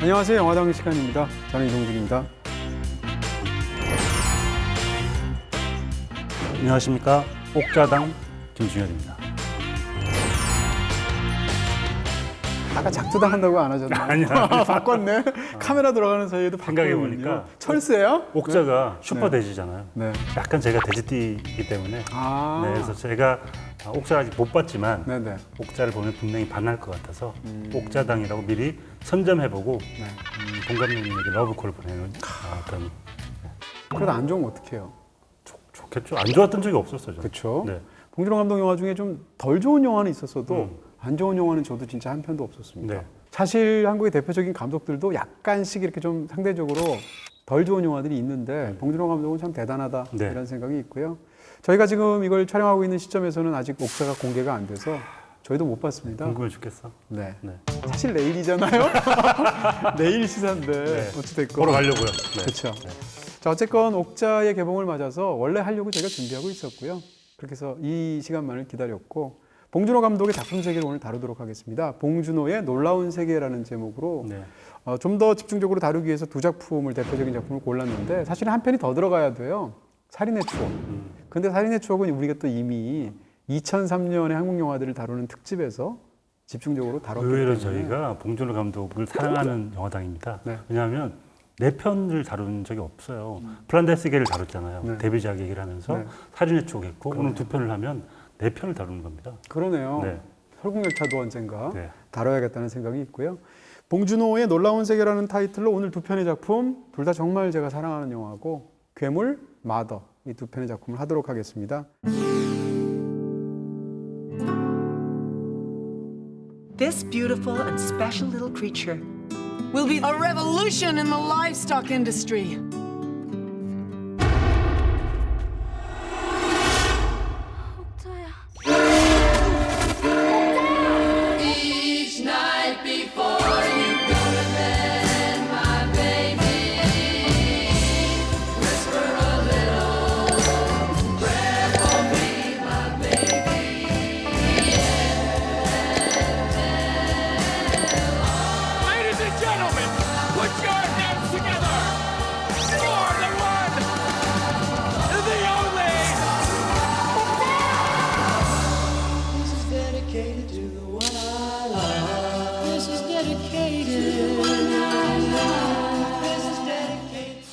안녕하세요. 영화당 시간입니다. 저는 이동준입니다. 안녕하십니까. 옥자당 김준현입니다. 아까 작두당한다고 안 하셨나요? 아니야. 바꿨네. 카메라 들어가는 사이에도 생각해보니까 철수예요? 옥자가 슈퍼돼지잖아요. 네. 약간 제가 돼지띠이기 때문에 네, 그래서 제가 옥자를 아직 못 봤지만 네네. 옥자를 보면 분명히 반할 것 같아서 옥자당이라고 미리 선점해보고 본 감독님에게 러브콜을 보내는 그런. 그래도 안 좋으면 어떡해요? 좋겠죠. 안 좋았던 적이 없었어요. 그렇죠. 네. 봉준호 감독 영화 중에 좀 덜 좋은 영화는 있었어도 안 좋은 영화는 저도 진짜 한 편도 없었습니다. 네. 사실 한국의 대표적인 감독들도 약간씩 이렇게 좀 상대적으로 덜 좋은 영화들이 있는데 봉준호 감독은 참 대단하다 네. 이런 생각이 있고요. 저희가 지금 이걸 촬영하고 있는 시점에서는 아직 옥자가 공개가 안 돼서 저희도 못 봤습니다. 궁금해 죽겠어. 네. 네. 사실 내일이잖아요. 내일 시사인데 네. 어찌됐건 보러 가려고요. 네. 그렇죠. 네. 자, 어쨌건 옥자의 개봉을 맞아서 원래 하려고 저희가 준비하고 있었고요. 그렇게 해서 이 시간만을 기다렸고 봉준호 감독의 작품 세계를 오늘 다루도록 하겠습니다. 봉준호의 놀라운 세계라는 제목으로 네. 좀 더 집중적으로 다루기 위해서 두 작품을 대표적인 작품을 골랐는데 사실은 한 편이 더 들어가야 돼요. 살인의 추억. 근데 살인의 추억은 우리가 또 이미 2003년의 한국 영화들을 다루는 특집에서 집중적으로 다뤘기 의외로 때문에 저희가 봉준호 감독을 사랑하는 영화당입니다. 네. 왜냐하면 네 편을 다룬 적이 없어요. 플란다스계를 다뤘잖아요. 네. 데뷔작 얘기를 하면서 네. 살인의 추억 했고 오늘 두 편을 하면 네 편을 다루는 겁니다. 그러네요. 네. 설국열차도 언젠가 네. 다뤄야겠다는 생각이 있고요. 봉준호의 놀라운 세계라는 타이틀로 오늘 두 편의 작품 둘 다 정말 제가 사랑하는 영화고 괴물, 마더 이 두 편의 작품을 하도록 하겠습니다. This beautiful and special little creature will be a revolution in the livestock industry. Ladies and gentlemen, put your hands together for the one, the only. This is dedicated to the one I love. This is dedicated to the one I love. This is dedicated.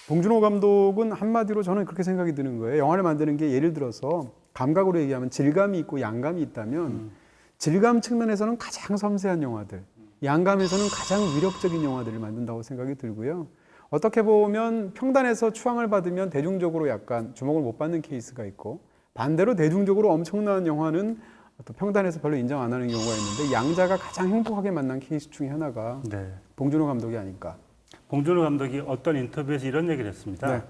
봉준호 감독은 한마디로 저는 그렇게 생각이 드는 거예요. 영화를 만드는 게 예를 들어서 감각으로 얘기하면 질감이 있고 양감이 있다면 질감 측면에서는 가장 섬세한 영화들, 양감에서는 가장 위력적인 영화들을 만든다고 생각이 들고요. 어떻게 보면 평단에서 추앙을 받으면 대중적으로 약간 주목을 못 받는 케이스가 있고 반대로 대중적으로 엄청난 영화는 또 평단에서 별로 인정 안 하는 경우가 있는데 양자가 가장 행복하게 만난 케이스 중에 하나가 네. 봉준호 감독이 아닐까. 봉준호 감독이 어떤 인터뷰에서 이런 얘기를 했습니다. 네.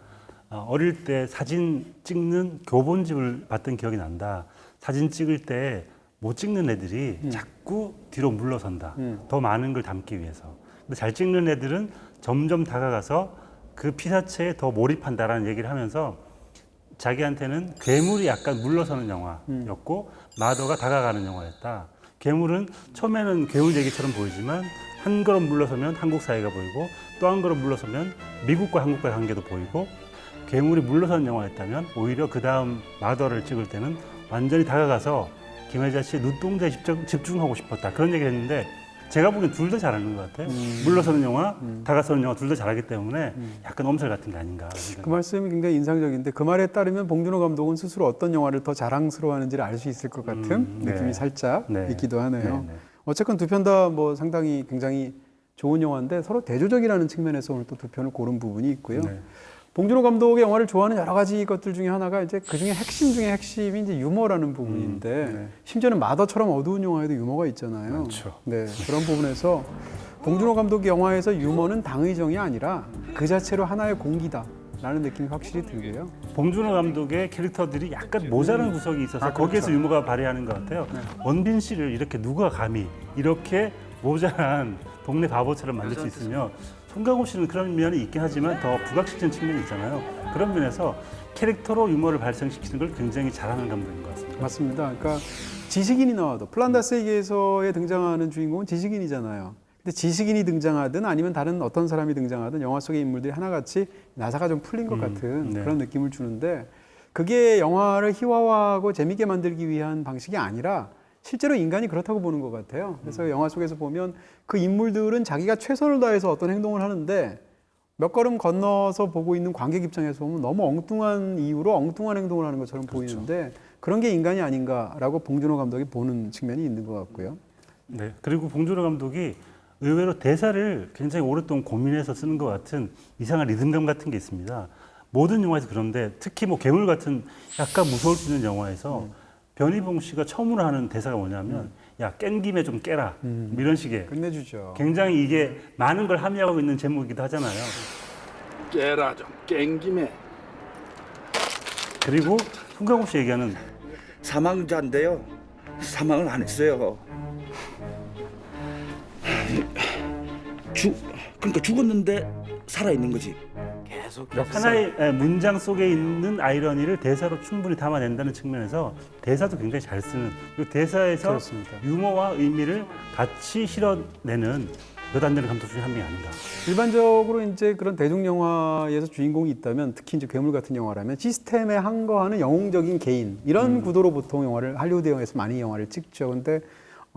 어릴 때 사진 찍는 교본집을 봤던 기억이 난다. 사진 찍을 때 못 찍는 애들이 자꾸 뒤로 물러선다. 더 많은 걸 담기 위해서. 근데 잘 찍는 애들은 점점 다가가서 그 피사체에 더 몰입한다라는 얘기를 하면서 자기한테는 괴물이 약간 물러서는 영화였고 마더가 다가가는 영화였다. 괴물은 처음에는 괴물 얘기처럼 보이지만 한 걸음 물러서면 한국 사회가 보이고 또 한 걸음 물러서면 미국과 한국과의 관계도 보이고 괴물이 물러서는 영화였다면 오히려 그 다음 마더를 찍을 때는 완전히 다가가서 김혜자 씨의 눈동자에 집중하고 싶었다. 그런 얘기를 했는데 제가 보기엔 둘 다 잘하는 것 같아요. 물러서는 영화, 다가서는 영화 둘 다 잘하기 때문에 약간 엄살 같은 게 아닌가. 그 말씀이 굉장히 인상적인데 그 말에 따르면 봉준호 감독은 스스로 어떤 영화를 더 자랑스러워하는지를 알 수 있을 것 같은 네. 느낌이 살짝 네. 있기도 하네요. 네. 어쨌건 두 편 다 뭐 상당히 굉장히 좋은 영화인데 서로 대조적이라는 측면에서 오늘 또 두 편을 고른 부분이 있고요. 네. 봉준호 감독의 영화를 좋아하는 여러 가지 것들 중에 하나가 이제 그 중에 핵심 중에 핵심이 이제 유머라는 부분인데 네. 심지어는 마더처럼 어두운 영화에도 유머가 있잖아요. 많죠. 네, 그런 부분에서 봉준호 감독 영화에서 유머는 당의정이 아니라 그 자체로 하나의 공기다라는 느낌이 확실히 들고요. 봉준호 감독의 캐릭터들이 약간 모자란 구석이 있어서 거기에서 그렇죠. 유머가 발휘하는 것 같아요. 원빈 씨를 이렇게 누가 감히 이렇게 모자란 동네 바보처럼 만들 수 있으며 송강호 씨는 그런 면이 있긴 하지만 더 부각시키는 측면이 있잖아요. 그런 면에서 캐릭터로 유머를 발생시키는 걸 굉장히 잘하는 감독인 것 같습니다. 맞습니다. 그러니까 지식인이 나와도 플란다스에게서에 등장하는 주인공은 지식인이잖아요. 근데 지식인이 등장하든 아니면 다른 어떤 사람이 등장하든 영화 속의 인물들이 하나같이 나사가 좀 풀린 것 같은 네. 그런 느낌을 주는데 그게 영화를 희화화하고 재밌게 만들기 위한 방식이 아니라 실제로 인간이 그렇다고 보는 것 같아요. 그래서 영화 속에서 보면 그 인물들은 자기가 최선을 다해서 어떤 행동을 하는데 몇 걸음 건너서 보고 있는 관객 입장에서 보면 너무 엉뚱한 이유로 엉뚱한 행동을 하는 것처럼 보이는데 그런 게 인간이 아닌가라고 봉준호 감독이 보는 측면이 있는 것 같고요. 네. 그리고 봉준호 감독이 의외로 대사를 굉장히 오랫동안 고민해서 쓰는 것 같은 이상한 리듬감 같은 게 있습니다. 모든 영화에서 그런데 특히 뭐 괴물 같은 약간 무서울 수 있는 영화에서 변희봉 씨가 처음으로 하는 대사가 뭐냐면 야, 깬 김에 좀 깨라. 이런 식의 끝내주죠. 굉장히 이게 많은 걸 함의하고 있는 제목이기도 하잖아요. 깨라 좀 깽김에. 그리고 송강호 씨 얘기하는 사망자인데요. 사망을 안 했어요. 그러니까 죽었는데 살아 있는 거지. 하나의 문장 속에 있는 아이러니를 대사로 충분히 담아낸다는 측면에서 대사도 굉장히 잘 쓰는 그리고 대사에서 그렇습니다. 유머와 의미를 같이 실어내는 몇 안 되는 감독 중에 한 명이 아닌가. 일반적으로 이제 그런 대중 영화에서 주인공이 있다면 특히 이제 괴물 같은 영화라면 시스템에 항거하는 영웅적인 개인 이런 구도로 보통 영화를 할리우드 영화에서 많이 영화를 찍죠. 근데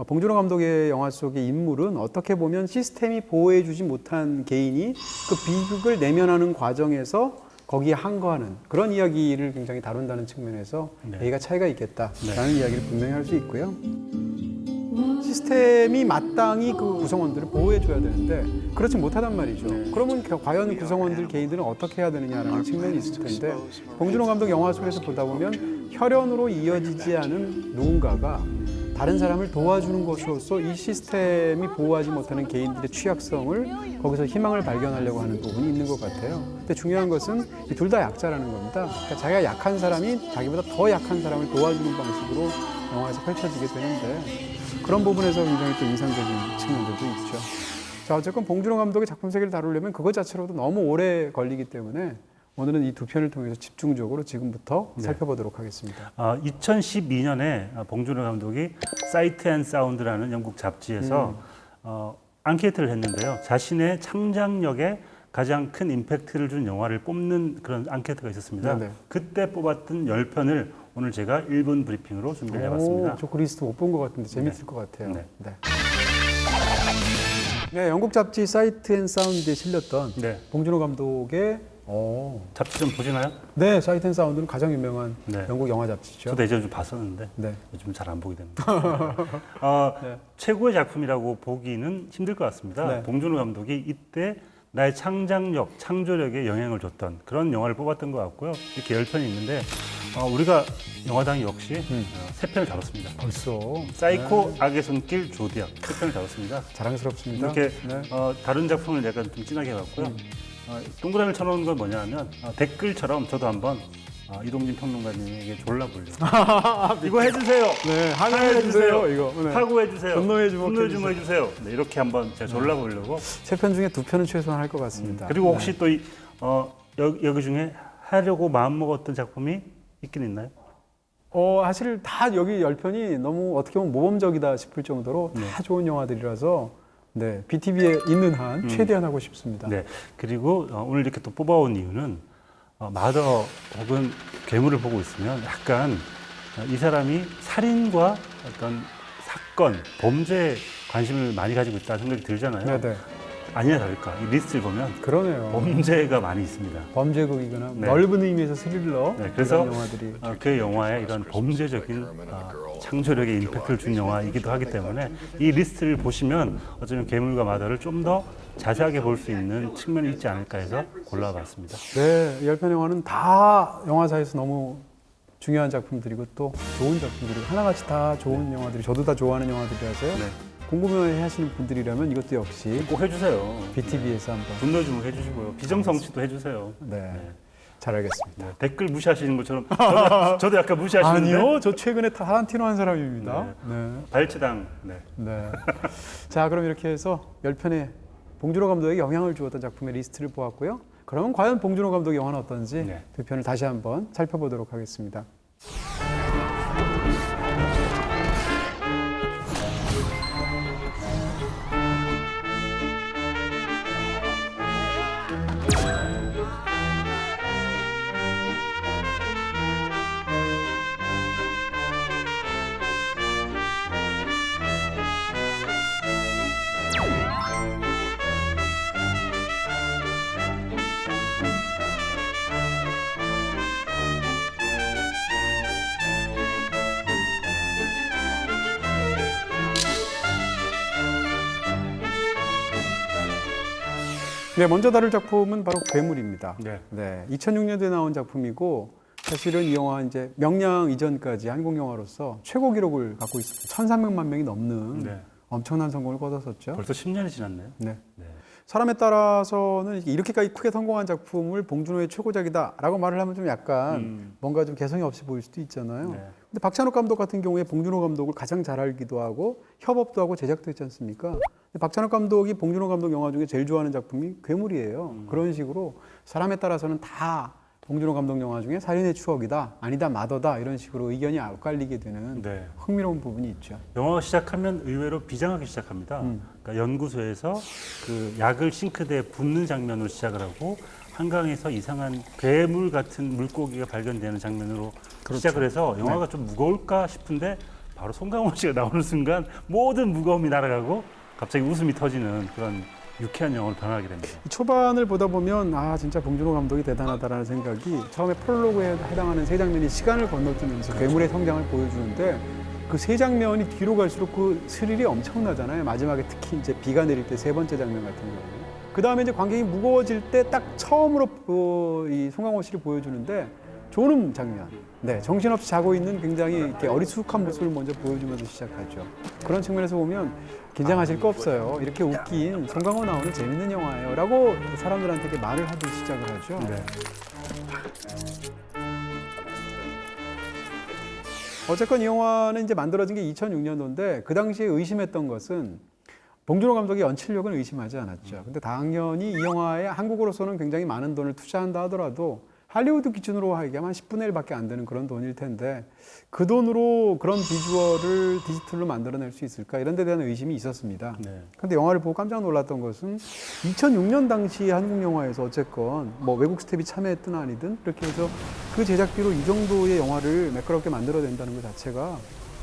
봉준호 감독의 영화 속의 인물은 어떻게 보면 시스템이 보호해주지 못한 개인이 그 비극을 내면하는 과정에서 거기에 항거하는 그런 이야기를 굉장히 다룬다는 측면에서 A가 차이가 있겠다라는 이야기를 분명히 할 수 있고요. 시스템이 마땅히 그 구성원들을 보호해줘야 되는데 그렇지 못하단 말이죠. 그러면 과연 구성원들 개인들은 어떻게 해야 되느냐라는 측면이 있을 텐데 봉준호 감독 영화 속에서 보다 보면 혈연으로 이어지지 않은 누군가가 다른 사람을 도와주는 것으로서 이 시스템이 보호하지 못하는 개인들의 취약성을 거기서 희망을 발견하려고 하는 부분이 있는 것 같아요. 근데 중요한 것은 이 둘 다 약자라는 겁니다. 그러니까 자기가 약한 사람이 자기보다 더 약한 사람을 도와주는 방식으로 영화에서 펼쳐지게 되는데 그런 부분에서 굉장히 또 인상적인 측면들도 있죠. 자, 어쨌건 봉준호 감독의 작품 세계를 다루려면 그것 자체로도 너무 오래 걸리기 때문에 오늘은 이 두 편을 통해서 집중적으로 지금부터 살펴보도록 하겠습니다. 2012년에 봉준호 감독이 사이트 앤 사운드라는 영국 잡지에서 앙케이트를 했는데요. 자신의 창작력에 가장 큰 임팩트를 준 영화를 뽑는 그런 앙케이트가 있었습니다. 네네. 그때 뽑았던 10편을 오늘 제가 1분 브리핑으로 준비를 해봤습니다. 저 그 리스트 못 본 것 같은데 재밌을 것 같아요. 네. 네, 영국 잡지 사이트 앤 사운드에 실렸던 네. 봉준호 감독의 잡지 좀 보시나요? 네, 사이트 앤 사운드는 가장 유명한 네. 영국 영화 잡지죠. 저도 예전에 좀 봤었는데 네. 요즘 잘 안 보게 됩니다. 최고의 작품이라고 보기는 힘들 것 같습니다. 네. 봉준호 감독이 이때 나의 창작력, 창조력에 영향을 줬던 그런 영화를 뽑았던 것 같고요. 이렇게 10편이 있는데 우리가 영화당 역시 3편을 다뤘습니다. 벌써 사이코, 악의 손길, 조디악 3편을 다뤘습니다. 자랑스럽습니다. 이렇게 네. 다른 작품을 약간 좀 진하게 해봤고요. 동그라미를 쳐놓은 건 뭐냐면 댓글처럼 저도 한번 이동진 평론가님에게 졸라보려고 이거 해주세요. 네, 하해주세요 이거. 네. 하고해주세요. 분노의 주먹 분노의 주먹 해주세요. 네, 이렇게 한번 제가 졸라보려고. 세 편 중에 2편은 최소한 할 것 같습니다. 그리고 혹시 또 여기 중에 하려고 마음먹었던 작품이 있긴 있나요? 사실 다 여기 10편이 너무 어떻게 보면 모범적이다 싶을 정도로 다 좋은 영화들이라서 네, BTV에 있는 한 최대한 하고 싶습니다. 네. 그리고 오늘 이렇게 또 뽑아온 이유는 마더 혹은 괴물을 보고 있으면 약간 이 사람이 살인과 어떤 사건, 범죄에 관심을 많이 가지고 있다는 생각이 들잖아요. 네. 아니나 다를까 이 리스트를 보면 그러네요. 범죄가 많이 있습니다. 범죄극이거나 네. 넓은 의미에서 스릴러 네, 그래서 이런 영화들이 그 영화에 이런 범죄적인 창조력의 임팩트를 준 영화이기도 하기 때문에 이 리스트를 보시면 어쩌면 괴물과 마더를 좀 더 자세하게 볼 수 있는 측면이 있지 않을까 해서 골라봤습니다. 네, 10편 영화는 다 영화사에서 너무 중요한 작품들이고 또 좋은 작품들이고 하나같이 다 좋은 영화들이 저도 다 좋아하는 영화들이라서요. 네. 궁금해 하시는 분들이라면 이것도 역시 꼭 해주세요. BTV에서 한번 분노 좀 해주시고요. 비정성치도 해주세요. 네, 잘 알겠습니다. 네, 댓글 무시하시는 것처럼 저도 약간 무시하시는데. 아니요, 저 최근에 타란티노 한 사람입니다. 네. 발치당. 네. 네. 자, 그럼 이렇게 해서 10편의 봉준호 감독에게 영향을 주었던 작품의 리스트를 보았고요. 그러면 과연 봉준호 감독의 영화는 어떤지 네. 두 편을 다시 한번 살펴보도록 하겠습니다. 네, 먼저 다룰 작품은 바로 괴물입니다. 네. 네, 2006년도에 나온 작품이고 사실은 이 영화 이제 명량 이전까지 한국 영화로서 최고 기록을 갖고 있습니다. 1,300만 명이 넘는 네. 엄청난 성공을 거뒀었죠. 벌써 10년이 지났네요. 네. 네. 사람에 따라서는 이렇게까지 크게 성공한 작품을 봉준호의 최고작이다라고 말을 하면 좀 약간 뭔가 좀 개성이 없이 보일 수도 있잖아요. 네. 근데 박찬욱 감독 같은 경우에 봉준호 감독을 가장 잘 알기도 하고 협업도 하고 제작도 했지 않습니까? 근데 박찬욱 감독이 봉준호 감독 영화 중에 제일 좋아하는 작품이 괴물이에요. 그런 식으로 사람에 따라서는 다 봉준호 감독 영화 중에 살인의 추억이다, 아니다, 마더다 이런 식으로 의견이 엇갈리게 되는 네. 흥미로운 부분이 있죠. 영화가 시작하면 의외로 비장하게 시작합니다. 그러니까 연구소에서 그 약을 싱크대에 붓는 장면으로 시작을 하고 한강에서 이상한 괴물 같은 물고기가 발견되는 장면으로 시작을 해서 영화가 좀 무거울까 싶은데 바로 송강호 씨가 나오는 순간 모든 무거움이 날아가고 갑자기 웃음이 터지는 그런 유쾌한 영화로 변하게 됩니다. 이 초반을 보다 보면 아 진짜 봉준호 감독이 대단하다라는 생각이 처음에 프롤로그에 해당하는 세 장면이 시간을 건너뛰면서 괴물의 성장을 보여주는데 그 세 장면이 뒤로 갈수록 그 스릴이 엄청나잖아요. 마지막에 특히 이제 비가 내릴 때 세 번째 장면 같은 경우. 그 다음에 이제 관객이 무거워질 때 딱 처음으로 이 송강호 씨를 보여주는데 조는 장면. 네, 정신없이 자고 있는 굉장히 이렇게 어리숙한 모습을 먼저 보여주면서 시작하죠. 그런 측면에서 보면 긴장하실 거 없어요. 이렇게 웃긴 송강호 나오는 재밌는 영화예요. 라고 사람들한테 이렇게 말을 하듯 시작을 하죠. 네. 어쨌건 이 영화는 이제 만들어진 게 2006년도인데 그 당시에 의심했던 것은 봉준호 감독의 연출력은 의심하지 않았죠. 근데 당연히 이 영화에 한국으로서는 굉장히 많은 돈을 투자한다 하더라도 할리우드 기준으로 하기에는 한 10분의 1밖에 안 되는 그런 돈일 텐데 그 돈으로 그런 비주얼을 디지털로 만들어낼 수 있을까 이런 데 대한 의심이 있었습니다. 네. 근데 영화를 보고 깜짝 놀랐던 것은 2006년 당시 한국 영화에서 어쨌건 뭐 외국 스텝이 참여했든 아니든 이렇게 해서 그 제작비로 이 정도의 영화를 매끄럽게 만들어낸다는 것 자체가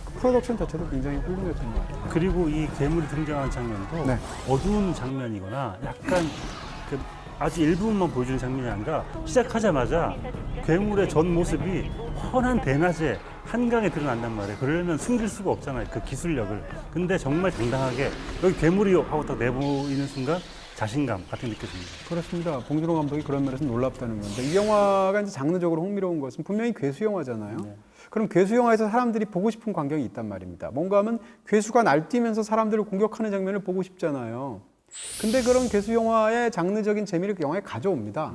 그 프로덕션 자체도 굉장히 훌륭했던 것 같아요. 그리고 이 괴물이 등장하는 장면도 네. 어두운 장면이거나 약간 그 아주 일부분만 보여주는 장면이 아니라 시작하자마자 괴물의 전 모습이 훤한 대낮에 한강에 드러난단 말이에요. 그러려면 숨길 수가 없잖아요. 그 기술력을. 근데 정말 당당하게 여기 괴물이 하고 딱 내보이는 순간 자신감 같은 게 느껴집니다. 그렇습니다. 봉준호 감독이 그런 면에서 놀랍다는 건데 이 영화가 이제 장르적으로 흥미로운 것은 분명히 괴수 영화잖아요. 네. 그럼 괴수 영화에서 사람들이 보고 싶은 광경이 있단 말입니다. 뭔가 하면 괴수가 날뛰면서 사람들을 공격하는 장면을 보고 싶잖아요. 근데 그런 괴수 영화의 장르적인 재미를 그 영화에 가져옵니다.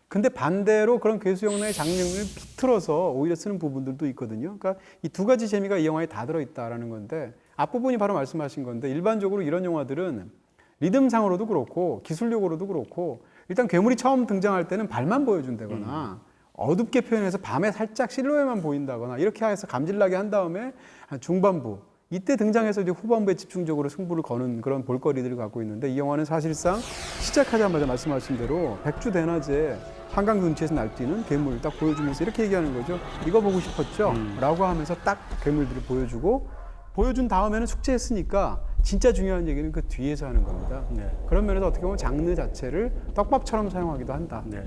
근데 반대로 그런 괴수 영화의 장르를 비틀어서 오히려 쓰는 부분들도 있거든요. 그러니까 이 두 가지 재미가 이 영화에 다 들어있다라는 건데 앞부분이 바로 말씀하신 건데 일반적으로 이런 영화들은 리듬상으로도 그렇고 기술력으로도 그렇고 일단 괴물이 처음 등장할 때는 발만 보여준다거나 어둡게 표현해서 밤에 살짝 실루엣만 보인다거나 이렇게 해서 감질나게 한 다음에 한 중반부 이때 등장해서 이제 후반부에 집중적으로 승부를 거는 그런 볼거리들을 갖고 있는데 이 영화는 사실상 시작하자마자 말씀하신 대로 백주 대낮에 한강 근처에서 날뛰는 괴물을 딱 보여주면서 이렇게 얘기하는 거죠. 이거 보고 싶었죠? 라고 하면서 딱 괴물들을 보여주고 보여준 다음에는 숙제했으니까 진짜 중요한 얘기는 그 뒤에서 하는 겁니다. 네. 그런 면에서 어떻게 보면 장르 자체를 떡밥처럼 사용하기도 한다. 네.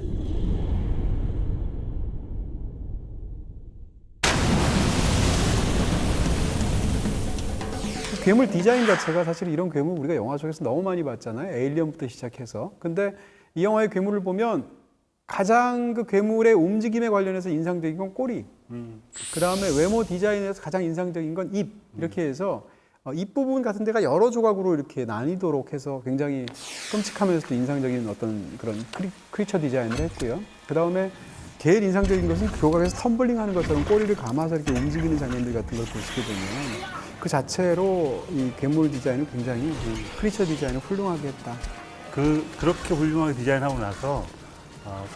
괴물 디자인 자체가 사실 이런 괴물 우리가 영화 속에서 너무 많이 봤잖아요. 에일리언부터 시작해서. 근데 이 영화의 괴물을 보면 가장 그 괴물의 움직임에 관련해서 인상적인 건 꼬리. 그 다음에 외모 디자인에서 가장 인상적인 건 입. 이렇게 해서 입 부분 같은 데가 여러 조각으로 이렇게 나뉘도록 해서 굉장히 끔찍하면서도 인상적인 어떤 그런 크리처 디자인을 했고요. 그 다음에 제일 인상적인 것은 조각에서 텀블링 하는 것처럼 꼬리를 감아서 이렇게 움직이는 장면들 같은 걸 보시게 되면 그 자체로 이 괴물 디자인을 굉장히 크리처 디자인을 훌륭하게 했다. 그렇게 훌륭하게 디자인하고 나서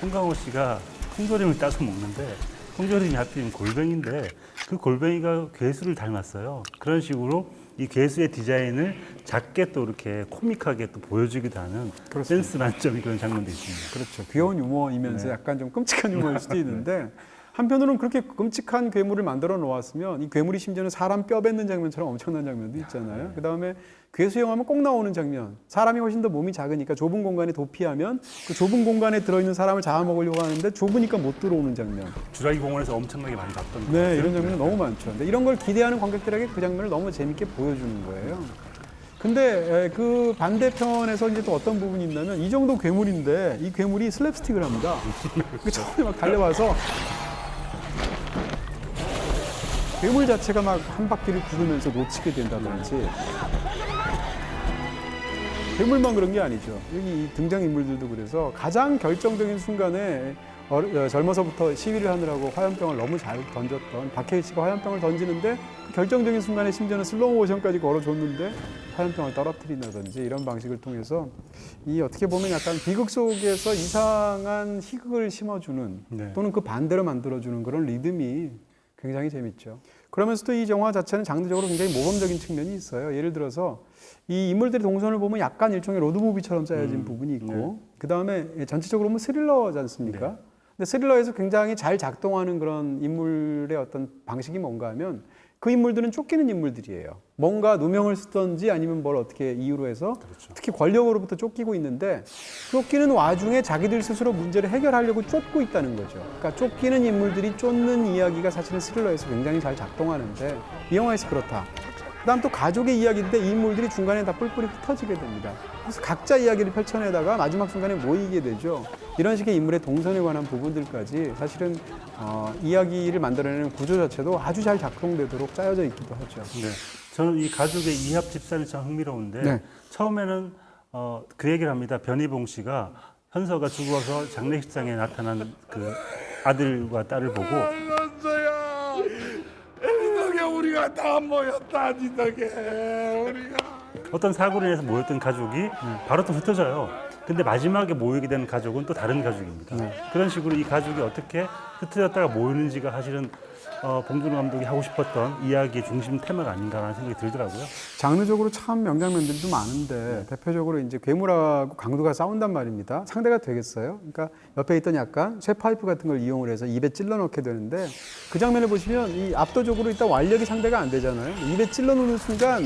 송강호 씨가 통조림을 따서 먹는데 통조림이 하필이면 골뱅인데 그 골뱅이가 괴수를 닮았어요. 그런 식으로 이 괴수의 디자인을 작게 또 이렇게 코믹하게 또 보여주기도 하는 그렇습니다. 센스 만점이 그런 장면도 있습니다. 그렇죠. 귀여운 유머이면서 네. 약간 좀 끔찍한 유머일 수도 있는데 한편으로는 그렇게 끔찍한 괴물을 만들어 놓았으면 이 괴물이 심지어는 사람 뼈 뱉는 장면처럼 엄청난 장면도 있잖아요. 그 다음에 괴수 영화면 꼭 나오는 장면. 사람이 훨씬 더 몸이 작으니까 좁은 공간에 도피하면 그 좁은 공간에 들어있는 사람을 잡아먹으려고 하는데 좁으니까 못 들어오는 장면. 주라기 공원에서 엄청나게 많이 봤던 네, 이런 장면이 너무 많죠. 근데 이런 걸 기대하는 관객들에게 그 장면을 너무 재밌게 보여주는 거예요. 근데 그 반대편에서 이제 또 어떤 부분이 있냐면 이 정도 괴물인데 이 괴물이 슬랩스틱을 합니다. 그 처음에 막 달려와서 괴물 자체가 막 한 바퀴를 구르면서 놓치게 된다든지 괴물만 그런 게 아니죠. 여기 이 등장인물들도 그래서 가장 결정적인 순간에 젊어서부터 시위를 하느라고 화염병을 너무 잘 던졌던 박해일 씨가 화염병을 던지는데 그 결정적인 순간에 심지어는 슬로우 모션까지 걸어줬는데 화염병을 떨어뜨린다든지 이런 방식을 통해서 이 어떻게 보면 약간 비극 속에서 이상한 희극을 심어주는 네. 또는 그 반대로 만들어주는 그런 리듬이 굉장히 재밌죠. 그러면서도 이 영화 자체는 장르적으로 굉장히 모범적인 측면이 있어요. 예를 들어서 이 인물들의 동선을 보면 약간 일종의 로드무비처럼 짜여진 부분이 있고 그 다음에 전체적으로 보면 스릴러지 않습니까? 근데 스릴러에서 굉장히 잘 작동하는 그런 인물의 어떤 방식이 뭔가 하면 그 인물들은 쫓기는 인물들이에요. 뭔가 누명을 쓰든지 아니면 뭘 어떻게 이유로 해서 특히 권력으로부터 쫓기고 있는데 쫓기는 와중에 자기들 스스로 문제를 해결하려고 쫓고 있다는 거죠. 그러니까 쫓기는 인물들이 쫓는 이야기가 사실은 스릴러에서 굉장히 잘 작동하는데 이 영화에서 그렇다. 그다음 또 가족의 이야기인데 이 인물들이 중간에 다 뿔뿔이 흩어지게 됩니다. 그래서 각자 이야기를 펼쳐내다가 마지막 순간에 모이게 되죠. 이런 식의 인물의 동선에 관한 부분들까지 사실은 이야기를 만들어내는 구조 자체도 아주 잘 작동되도록 짜여져 있기도 하죠. 네. 저는 이 가족의 이합 집산이 참 흥미로운데 네. 처음에는 그 얘기를 합니다. 변희봉 씨가 현서가 죽어서 장례식장에 나타난 그 아들과 딸을 보고 현서야, 이 덕에 우리가 다 모였다. 이 덕에 우리가. 어떤 사고로 인해서 모였던 가족이 바로 또 흩어져요. 근데 마지막에 모이게 되는 가족은 또 다른 가족입니다. 그런 식으로 이 가족이 어떻게 흩어졌다가 모이는지가 사실은 봉준호 감독이 하고 싶었던 이야기의 중심 테마가 아닌가라는 생각이 들더라고요. 장르적으로 참 명장면들도 많은데 대표적으로 이제 괴물하고 강도가 싸운단 말입니다. 상대가 되겠어요? 그러니까 옆에 있던 약간 쇠파이프 같은 걸 이용을 해서 입에 찔러 넣게 되는데 그 장면을 보시면 이 압도적으로 일단 완력이 상대가 안 되잖아요. 입에 찔러 넣는 순간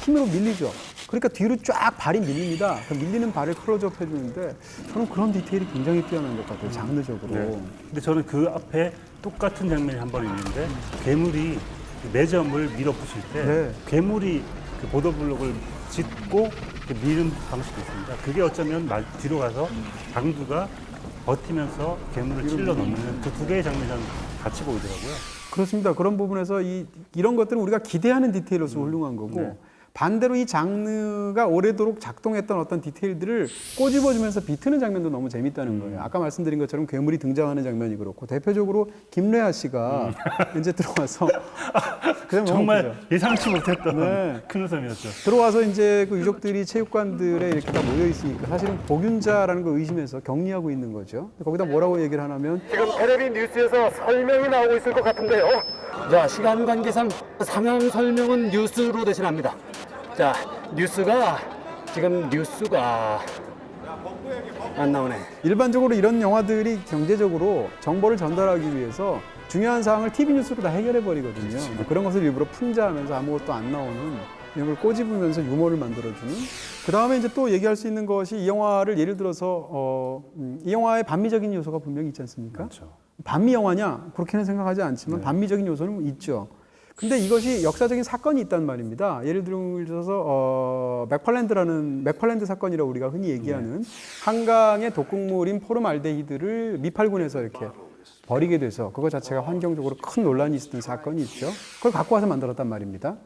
힘으로 밀리죠. 그러니까 뒤로 쫙 발이 밀립니다. 그 밀리는 발을 클로즈업 해주는데 저는 그런 디테일이 굉장히 뛰어난 것 같아요. 장르적으로. 네. 근데 저는 그 앞에 똑같은 장면이 한 번 있는데 괴물이 그 매점을 밀어붙일 때 네. 괴물이 그 보도블록을 짚고 이렇게 미는 방식도 있습니다. 그게 어쩌면 뒤로 가서 강두가 버티면서 괴물을 찔러 넣는 그 두 개의 장면이 저는 같이 보이더라고요. 그렇습니다. 그런 부분에서 이런 것들은 우리가 기대하는 디테일로서 훌륭한 거고 네. 반대로 이 장르가 오래도록 작동했던 어떤 디테일들을 꼬집어주면서 비트는 장면도 너무 재밌다는 거예요. 아까 말씀드린 것처럼 괴물이 등장하는 장면이 그렇고 대표적으로 김래아 씨가 이제 들어와서 그냥 정말 예상치 못했던 네. 큰 웃음이었죠. 들어와서 이제 그 유족들이 체육관들에 이렇게 다 모여 있으니까 사실은 복윤자라는 걸 의심해서 격리하고 있는 거죠. 거기다 뭐라고 얘기를 하냐면 지금 테레비 뉴스에서 설명이 나오고 있을 것 같은데요. 자, 시간 관계상 상황 설명은 뉴스로 대신합니다. 자, 뉴스가 안 나오네. 일반적으로 이런 영화들이 경제적으로 정보를 전달하기 위해서 중요한 사항을 TV 뉴스로 다 해결해 버리거든요. 그런 것을 일부러 풍자하면서 아무것도 안 나오는 이런 걸 꼬집으면서 유머를 만들어주는. 그 다음에 이제 또 얘기할 수 있는 것이 이 영화를 예를 들어서 이 영화에 반미적인 요소가 분명히 있지 않습니까? 그렇죠. 반미 영화냐 그렇게는 생각하지 않지만 반미적인 요소는 있죠. 근데 이것이 역사적인 사건이 있단 말입니다. 예를 들어서 맥팔랜드 사건이라고 우리가 흔히 얘기하는 한강의 독극물인 포름알데히드를 미팔군에서 이렇게 버리게 돼서 그거 자체가 환경적으로 큰 논란이 있었던 사건이 있죠. 그걸 갖고 와서 만들었단 말입니다.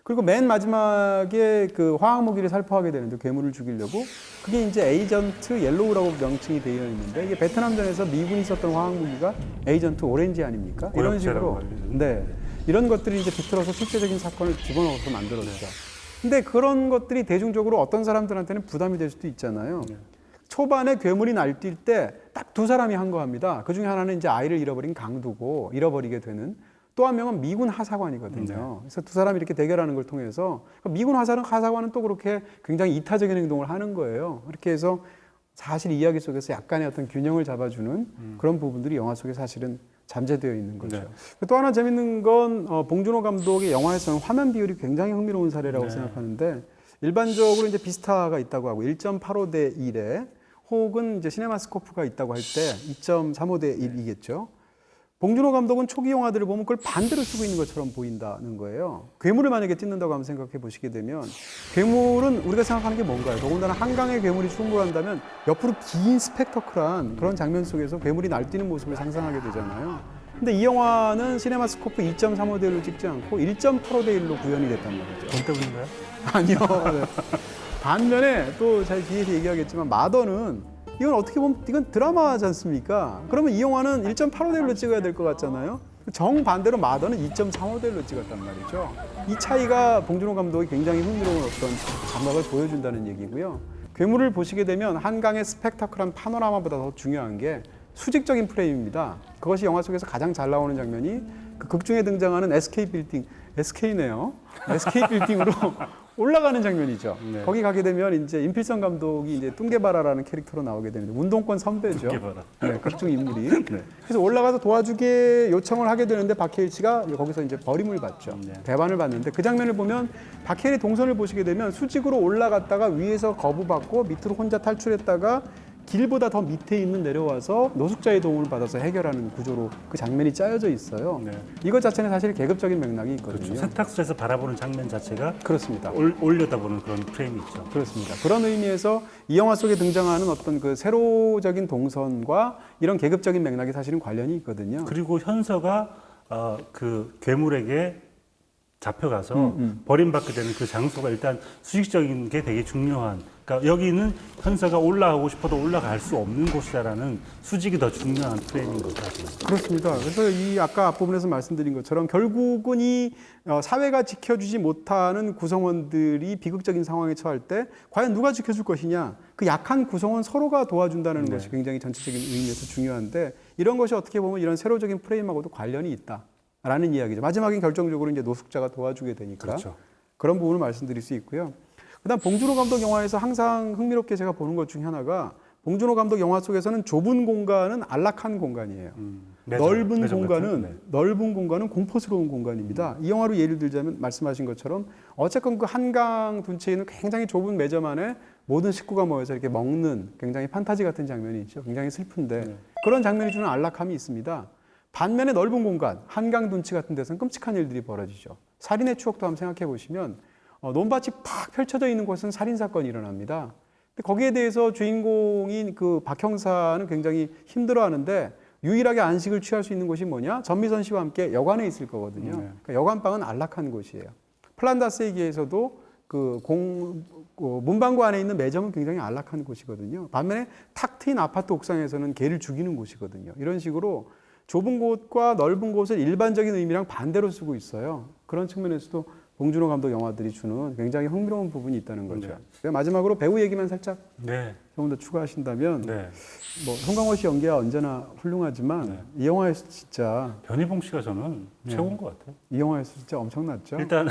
그리고 맨 마지막에 그 화학무기를 살포하게 되는데 괴물을 죽이려고 그게 이제 에이전트 옐로우라고 명칭이 되어 있는데 이게 베트남전에서 미군이 썼던 화학무기가 에이전트 오렌지 아닙니까? 이런 식으로 네 이런 것들이 이제 비틀어서 실제적인 사건을 집어넣어서 만들어졌죠. 근데 그런 것들이 대중적으로 어떤 사람들한테는 부담이 될 수도 있잖아요. 초반에 괴물이 날뛸 때 딱 두 사람이 한 거 합니다. 그 중에 하나는 이제 아이를 잃어버린 강두고 잃어버리게 되는 또 한 명은 미군 하사관이거든요. 그래서 두 사람이 이렇게 대결하는 걸 통해서 미군 하사관은 또 그렇게 굉장히 이타적인 행동을 하는 거예요. 이렇게 해서 사실 이야기 속에서 약간의 어떤 균형을 잡아주는 그런 부분들이 영화 속에 사실은 잠재되어 있는 거죠. 또 하나 재밌는 건 봉준호 감독의 영화에서는 화면 비율이 굉장히 흥미로운 사례라고 생각하는데 일반적으로 이제 비스타가 있다고 하고 1.85대 1에 혹은 이제 시네마스코프가 있다고 할 때 2.35대 1이겠죠. 봉준호 감독은 초기 영화들을 보면 그걸 반대로 쓰고 있는 것처럼 보인다는 거예요. 괴물을 만약에 찍는다고 한번 생각해 보시게 되면 괴물은 우리가 생각하는 게 뭔가요? 더군다나 한강의 괴물이 충돌한다면 옆으로 긴 스펙터클한 그런 장면 속에서 괴물이 날뛰는 모습을 상상하게 되잖아요. 근데 이 영화는 시네마스코프 2.35대 1로 찍지 않고 1.85대 1로 구현이 됐단 말이죠. 돈 때문인가요? 아니요. 네. 반면에 또 잘 뒤에서 얘기하겠지만 마더는 이건 어떻게 보면 이건 드라마지 않습니까? 그러면 이 영화는 1.85대 1로 찍어야 될 것 같잖아요. 정반대로 마더는 2.35대 1로 찍었단 말이죠. 이 차이가 봉준호 감독이 굉장히 흥미로운 어떤 감각을 보여준다는 얘기고요. 괴물을 보시게 되면 한강의 스펙타클한 파노라마보다 더 중요한 게 수직적인 프레임입니다. 그것이 영화 속에서 가장 잘 나오는 장면이 그 극중에 등장하는 SK 빌딩, SK네요. SK 빌딩으로 올라가는 장면이죠. 네. 거기 가게 되면 이제 임필성 감독이 이제 뚱게바라라는 캐릭터로 나오게 됩니다. 운동권 선배죠. 뚱게바라. 네, 극중 인물이. 그래서 올라가서 도와주게 요청을 하게 되는데 박해일 씨가 거기서 이제 버림을 받죠. 배반을 받는데 그 장면을 보면 박해일의 동선을 보시게 되면 수직으로 올라갔다가 위에서 거부받고 밑으로 혼자 탈출했다가 길보다 더 밑에 있는 내려와서 노숙자의 도움을 받아서 해결하는 구조로 그 장면이 짜여져 있어요. 네. 이것 자체는 사실 계급적인 맥락이 있거든요. 세탁소에서 바라보는 장면 자체가 그렇습니다. 올려다보는 그런 프레임이 있죠. 그렇습니다. 그런 의미에서 이 영화 속에 등장하는 어떤 그 세로적인 동선과 이런 계급적인 맥락이 사실은 관련이 있거든요. 그리고 현서가 그 괴물에게 잡혀가서 버림받게 되는 그 장소가 일단 수직적인 게 되게 중요한. 그러니까 여기는 현서가 올라가고 싶어도 올라갈 수 없는 곳이다라는 수직이 더 중요한 프레임인 것 같아요. 그렇습니다. 그래서 이 아까 앞부분에서 말씀드린 것처럼 결국은 이 사회가 지켜주지 못하는 구성원들이 비극적인 상황에 처할 때 과연 누가 지켜줄 것이냐, 그 약한 구성원 서로가 도와준다는 것이 굉장히 전체적인 의미에서 중요한데, 이런 것이 어떻게 보면 이런 세로적인 프레임하고도 관련이 있다라는 이야기죠. 마지막엔 결정적으로 이제 노숙자가 도와주게 되니까 그렇죠. 그런 부분을 말씀드릴 수 있고요. 그다음 봉준호 감독 영화에서 항상 흥미롭게 제가 보는 것 중에 하나가, 봉준호 감독 영화 속에서는 좁은 공간은 안락한 공간이에요. 넓은 공간은 공포스러운 공간입니다. 이 영화로 예를 들자면 말씀하신 것처럼 어쨌건 그 한강 둔치에 있는 굉장히 좁은 매점 안에 모든 식구가 모여서 이렇게 먹는 굉장히 판타지 같은 장면이 있죠. 굉장히 슬픈데 그런 장면이 주는 안락함이 있습니다. 반면에 넓은 공간, 한강 둔치 같은 데서는 끔찍한 일들이 벌어지죠. 살인의 추억도 한번 생각해 보시면 논밭이 팍 펼쳐져 있는 곳은 살인 사건이 일어납니다. 근데 거기에 대해서 주인공인 그 박 형사는 굉장히 힘들어하는데 유일하게 안식을 취할 수 있는 곳이 뭐냐? 전미선 씨와 함께 여관에 있을 거거든요. 그러니까 여관방은 안락한 곳이에요. 플란다스의 기에서도 그 문방구 안에 있는 매점은 굉장히 안락한 곳이거든요. 반면에 탁 트인 아파트 옥상에서는 개를 죽이는 곳이거든요. 이런 식으로 좁은 곳과 넓은 곳을 일반적인 의미랑 반대로 쓰고 있어요. 그런 측면에서도 봉준호 감독 영화들이 주는 굉장히 흥미로운 부분이 있다는 거죠. 네. 마지막으로 배우 얘기만 살짝 조금 더 추가하신다면, 뭐 송강호 씨 연기가 언제나 훌륭하지만 이 영화에서 진짜 변희봉 씨가 저는 최고인 것 같아요. 이 영화에서 진짜 엄청났죠. 일단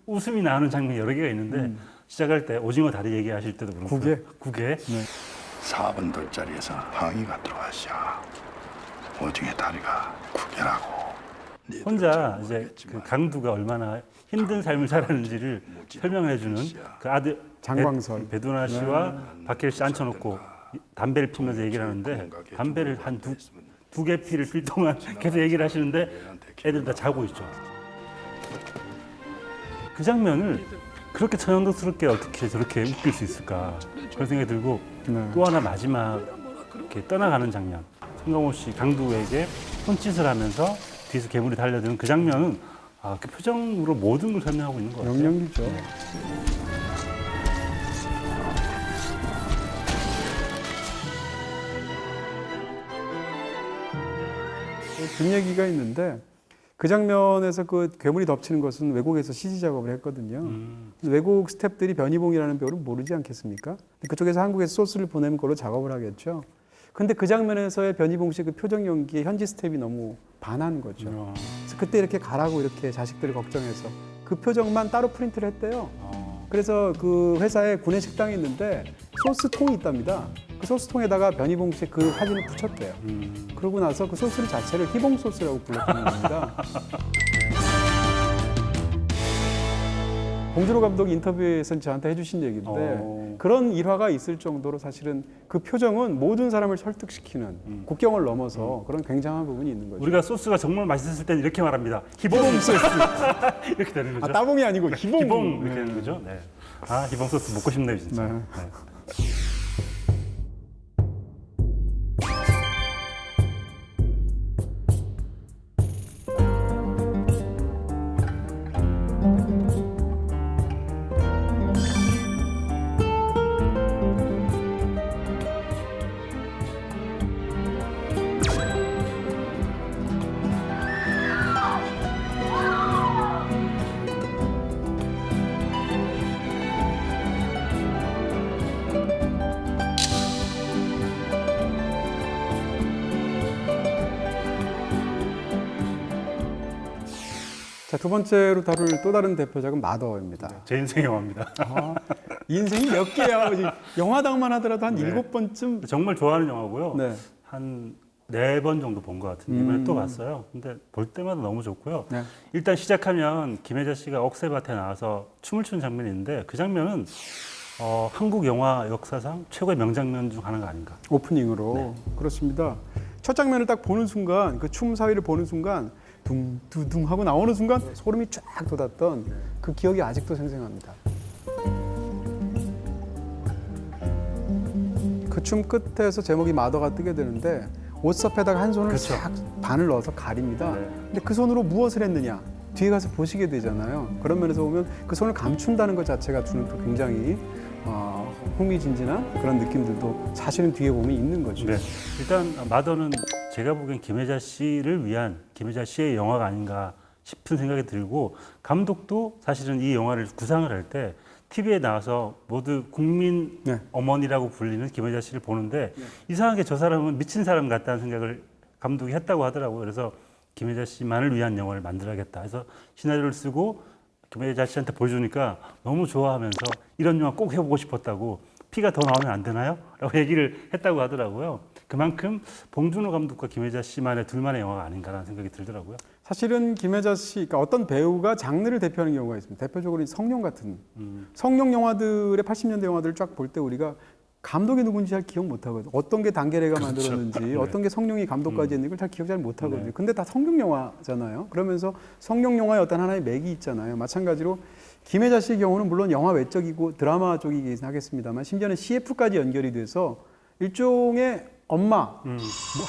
웃음이 나오는 장면이 여러 개가 있는데 시작할 때 오징어 다리 얘기하실 때도 그렇고 국에 4번 돌자리에서 항의가 들어왔어. 오징어 다리가 국이라고. 혼자 이제 그 강두가 얼마나 힘든 삶을 살았는지를 설명해주는 그 아들 장광설 배두나 씨와 박해일 씨 앉혀놓고 담배를 피면서 얘기를 하는데 담배를 한 두 개 피를 필 동안 계속 얘기를 하시는데 애들 다 자고 있죠. 그 장면을 그렇게 천연덕스럽게 어떻게 저렇게 웃길 수 있을까 그런 생각이 들고 또 하나 마지막 이렇게 떠나가는 장면, 송강호 씨 강두에게 손짓을 하면서 뒤에서 괴물이 달려드는 그 장면은 그 표정으로 모든 걸 설명하고 있는 것 같아요. 명령이죠. 뒷얘기가 있는데 그 장면에서 그 괴물이 덮치는 것은 외국에서 CG 작업을 했거든요. 외국 스태프들이 변희봉이라는 배우를 모르지 않겠습니까? 그쪽에서 한국에서 소스를 보내면 그걸로 작업을 하겠죠. 근데 그 장면에서의 변희봉 씨 그 표정 연기에 현지 스텝이 너무 반한 거죠. 그래서 그때 이렇게 가라고 이렇게 자식들을 걱정해서 그 표정만 따로 프린트를 했대요. 그래서 그 회사에 구내 식당이 있는데 소스통이 있답니다. 그 소스통에다가 변희봉 씨의 그 사진을 붙였대요. 그러고 나서 그 소스 자체를 희봉 소스라고 불렀다는 겁니다. 봉준호 감독 인터뷰에서 저한테 해주신 얘기인데 그런 일화가 있을 정도로 사실은 그 표정은 모든 사람을 설득시키는 국경을 넘어서 그런 굉장한 부분이 있는 거죠. 우리가 소스가 정말 맛있었을 때는 이렇게 말합니다. 희봉 소스 이렇게 되는 거죠. 따봉이 아니고 희봉. 희봉 이렇게 되는 거죠. 네. 아 희봉 소스 먹고 싶네요 진짜. 네. 네. 자, 두 번째로 다룰 또 다른 대표작은 마더입니다. 제 인생 영화입니다. 인생이 몇 개야? 영화당만 하더라도 한 네. 7번쯤. 정말 좋아하는 영화고요. 네. 한 4번 정도 본 것 같은데 이번에 또 봤어요. 근데 볼 때마다 너무 좋고요. 네. 일단 시작하면 김혜자 씨가 억새밭에 나와서 춤을 추는 장면이 있는데 그 장면은 한국 영화 역사상 최고의 명장면 중 하나가 아닌가. 오프닝으로. 네. 그렇습니다. 첫 장면을 딱 보는 순간, 그 춤 사위를 보는 순간 둥두둥 하고 나오는 순간 소름이 쫙 돋았던 그 기억이 아직도 생생합니다. 그 춤 끝에서 제목이 마더가 뜨게 되는데 옷섭에다가 한 손을 그렇죠. 싹 반을 넣어서 가립니다. 네. 근데 그 손으로 무엇을 했느냐? 뒤에 가서 보시게 되잖아요. 그런 면에서 보면 그 손을 감춘다는 것 자체가 주는 또 굉장히 흥미진진한 그런 느낌들도 사실은 뒤에 보면 있는 거죠. 네. 일단 마더는 제가 보기엔 김혜자 씨를 위한 김혜자 씨의 영화가 아닌가 싶은 생각이 들고 감독도 사실은 이 영화를 구상을 할 때 TV에 나와서 모두 국민 네. 어머니라고 불리는 김혜자 씨를 보는데 이상하게 저 사람은 미친 사람 같다는 생각을 감독이 했다고 하더라고요. 그래서 김혜자 씨만을 위한 영화를 만들어야겠다 해서 시나리오를 쓰고 김혜자 씨한테 보여주니까 너무 좋아하면서 이런 영화 꼭 해보고 싶었다고 피가 더 나오면 안 되나요? 라고 얘기를 했다고 하더라고요. 그만큼 봉준호 감독과 김혜자 씨만의 둘만의 영화가 아닌가라는 생각이 들더라고요. 사실은 김혜자 씨, 그러니까 어떤 배우가 장르를 대표하는 경우가 있습니다. 대표적으로 성룡 같은 성룡 영화들의 80년대 영화들을 쫙 볼 때 우리가 감독이 누군지 잘 기억 못 하거든요. 어떤 게 단계레가 만들었는지, 네. 어떤 게 성룡이 감독까지 했는지 잘 기억 잘 못 하거든요. 근데 다 성룡 영화잖아요. 그러면서 성룡 영화의 어떤 하나의 맥이 있잖아요. 마찬가지로 김혜자 씨의 경우는 물론 영화 외적이고 드라마 쪽이긴 하겠습니다만 심지어는 CF까지 연결이 돼서 일종의 엄마,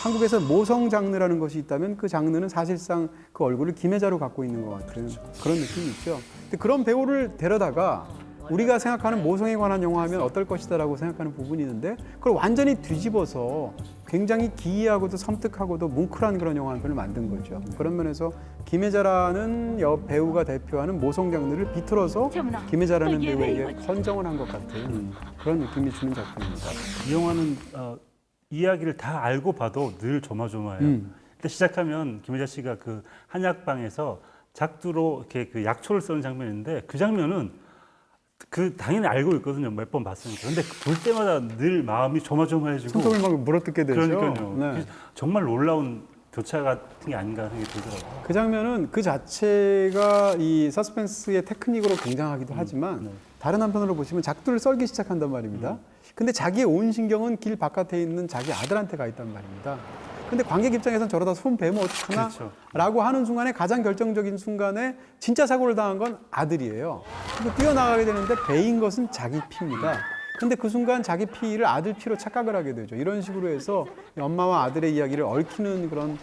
한국에서 모성 장르라는 것이 있다면 그 장르는 사실상 그 얼굴을 김혜자로 갖고 있는 것 같은 그런 느낌이 있죠. 근데 그런 배우를 데려다가 우리가 생각하는 모성에 관한 영화 하면 어떨 것이다라고 생각하는 부분이 있는데 그걸 완전히 뒤집어서 굉장히 기이하고도 섬뜩하고도 뭉클한 그런 영화 한 편을 만든 거죠. 그런 면에서 김혜자라는 배우가 대표하는 모성 장르를 비틀어서 김혜자라는 배우에게 선정을 한 것 같은 그런 느낌이 주는 작품입니다. 이 영화는 이야기를 다 알고 봐도 늘 조마조마해요. 근데 시작하면 김혜자 씨가 그 한약방에서 작두로 이렇게 그 약초를 쓰는 장면인데 그 장면은 그 당연히 알고 있거든요. 몇 번 봤으니까. 근데 볼 때마다 늘 마음이 조마조마해지고 손톱을 막 물어뜯게 되죠. 그러니까요. 네. 정말 놀라운 교차 같은 게 아닌가 생각이 들더라고요. 그 장면은 그 자체가 이 서스펜스의 테크닉으로 굉장하기도 하지만 다른 한편으로 보시면 작두를 썰기 시작한단 말입니다. 근데 자기의 온 신경은 길 바깥에 있는 자기 아들한테 가 있단 말입니다. 근데 관객 입장에서는 저러다 손 베면 어떡하나? 그렇죠. 라고 하는 순간에 가장 결정적인 순간에 진짜 사고를 당한 건 아들이에요. 그리고 뛰어나가게 되는데 베인 것은 자기 피입니다. 근데 그 순간 자기 피를 아들 피로 착각을 하게 되죠. 이런 식으로 해서 엄마와 아들의 이야기를 얽히는 그런